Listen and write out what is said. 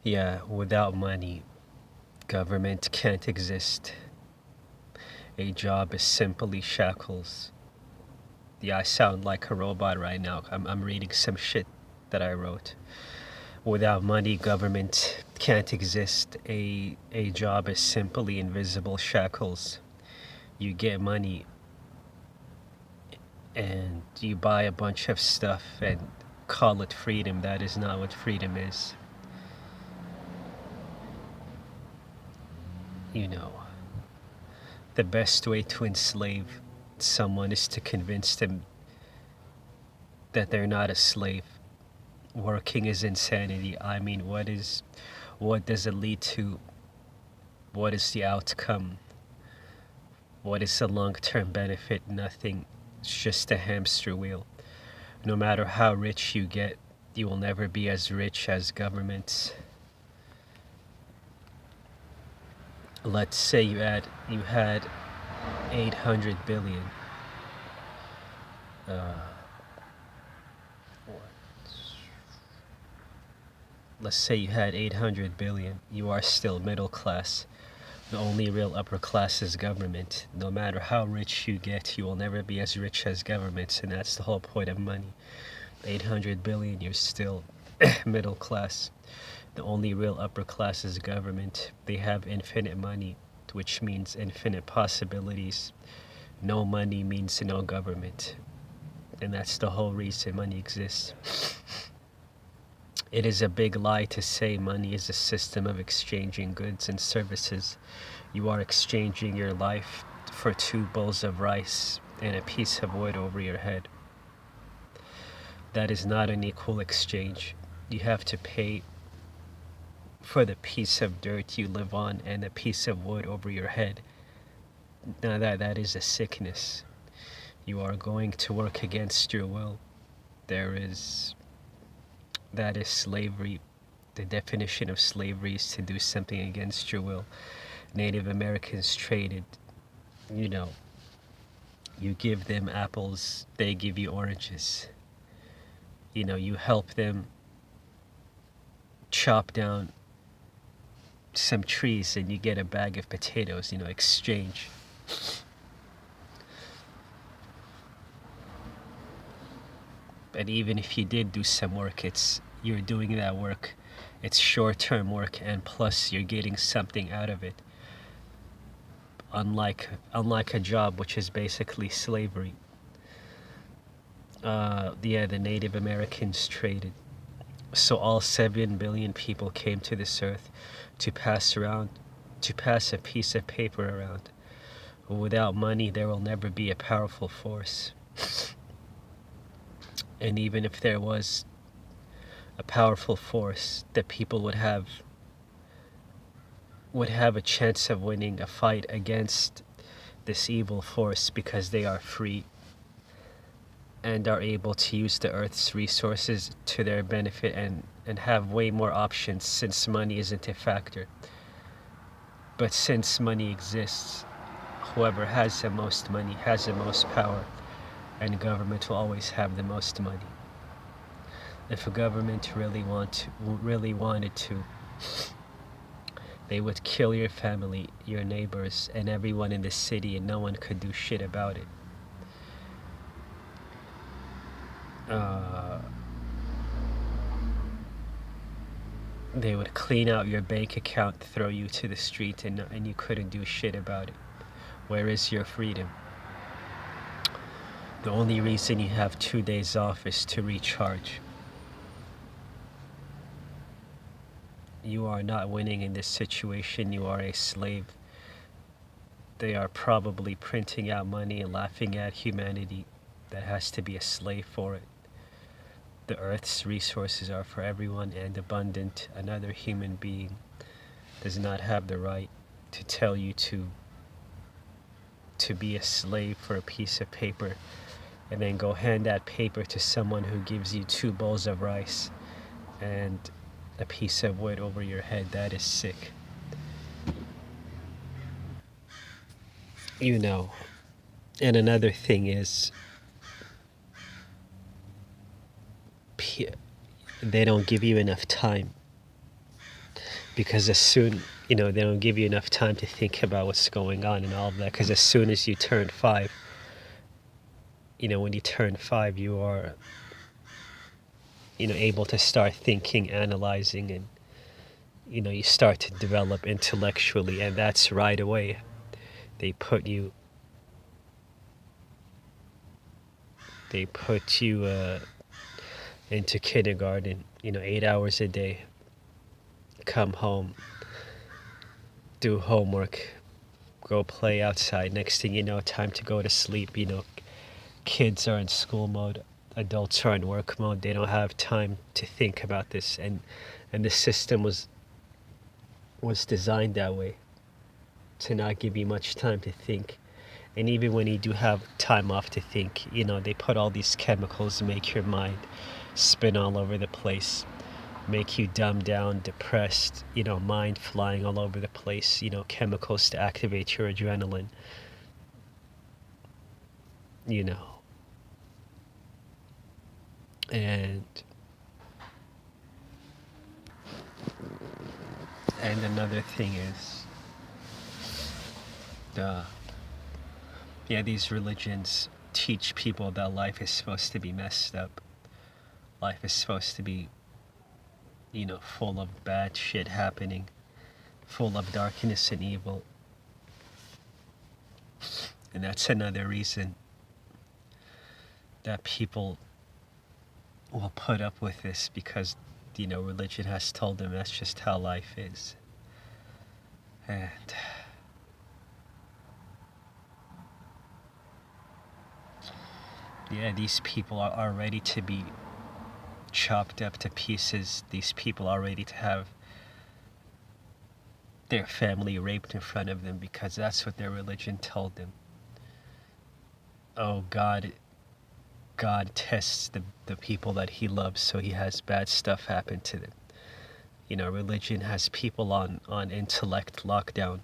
Yeah, without money, government can't exist. A job is simply shackles. Yeah, I sound like a robot right now. I'm reading some shit that I wrote. Without money, government can't exist. A job is simply invisible shackles. You get money and you buy a bunch of stuff and call it freedom. That is not what freedom is. You know, the best way to enslave someone is to convince them that they're not a slave. Working is insanity. I mean, what does it lead to? What is the outcome? What is the long-term benefit? Nothing. It's just a hamster wheel. No matter how rich you get, you will never be as rich as governments. Let's say you had 800 billion. Uh, let's say you had 800 billion. You are still middle class. The only real upper class is government. No matter how rich you get, you will never be as rich as governments, and that's the whole point of money. 800 billion, you're still middle class. The only real upper class is government. They have infinite money, which means infinite possibilities. No money means no government. And that's the whole reason money exists. It is a big lie to say money is a system of exchanging goods and services. You are exchanging your life for 2 bowls of rice and a piece of wood over your head. That is not an equal exchange. You have to pay for the piece of dirt you live on and a piece of wood over your head. Now that is a sickness. You are going to work against your will. That is slavery. The definition of slavery is to do something against your will. Native Americans traded, you know, you give them apples, they give you oranges. You know, you help them chop down some trees and you get a bag of potatoes, exchange. But even if you did do some work, you're doing that work. It's short-term work, and plus you're getting something out of it. Unlike a job, which is basically slavery. The Native Americans traded. So all 7 billion people came to this earth to pass a piece of paper around. Without money, there will never be a powerful force. And even if there was a powerful force, the people would have a chance of winning a fight against this evil force because they are free and are able to use the Earth's resources to their benefit and have way more options since money isn't a factor. But since money exists, whoever has the most money has the most power, and government will always have the most money. If a government really wanted to, they would kill your family, your neighbors, and everyone in the city, and no one could do shit about it. They would clean out your bank account, throw you to the street, and you couldn't do shit about it. Where is your freedom? The only reason you have 2 days off is to recharge. You are not winning in this situation. You are a slave. They are probably printing out money and laughing at humanity that has to be a slave for it. The Earth's resources are for everyone and abundant. Another human being does not have the right to tell you to be a slave for a piece of paper and then go hand that paper to someone who gives you 2 bowls of rice and a piece of wood over your head. That is sick. And another thing is, they don't give you enough time. because as soon, they don't give you enough time to think about what's going on and all of that, because as soon as you turn 5, when you turn 5, you are, able to start thinking, analyzing, and you start to develop intellectually, and that's right away. They put you into kindergarten, 8 hours a day, come home, do homework, go play outside. Next thing you know, time to go to sleep. Kids are in school mode, adults are in work mode. They don't have time to think about this, and the system was designed that way, to not give you much time to think. And even when you do have time off to think, they put all these chemicals to make your mind spin all over the place, make you dumb down, depressed, mind flying all over the place, chemicals to activate your adrenaline, you know. And another thing is, these religions teach people that life is supposed to be messed up. Life is supposed to be, full of bad shit happening, full of darkness and evil. And that's another reason that people will put up with this, because, religion has told them that's just how life is. And these people are ready to be chopped up to pieces. These people are ready to have their family raped in front of them, because that's what their religion told them. Oh, God tests the people that he loves, so he has bad stuff happen to them. Religion has people on intellect lockdown,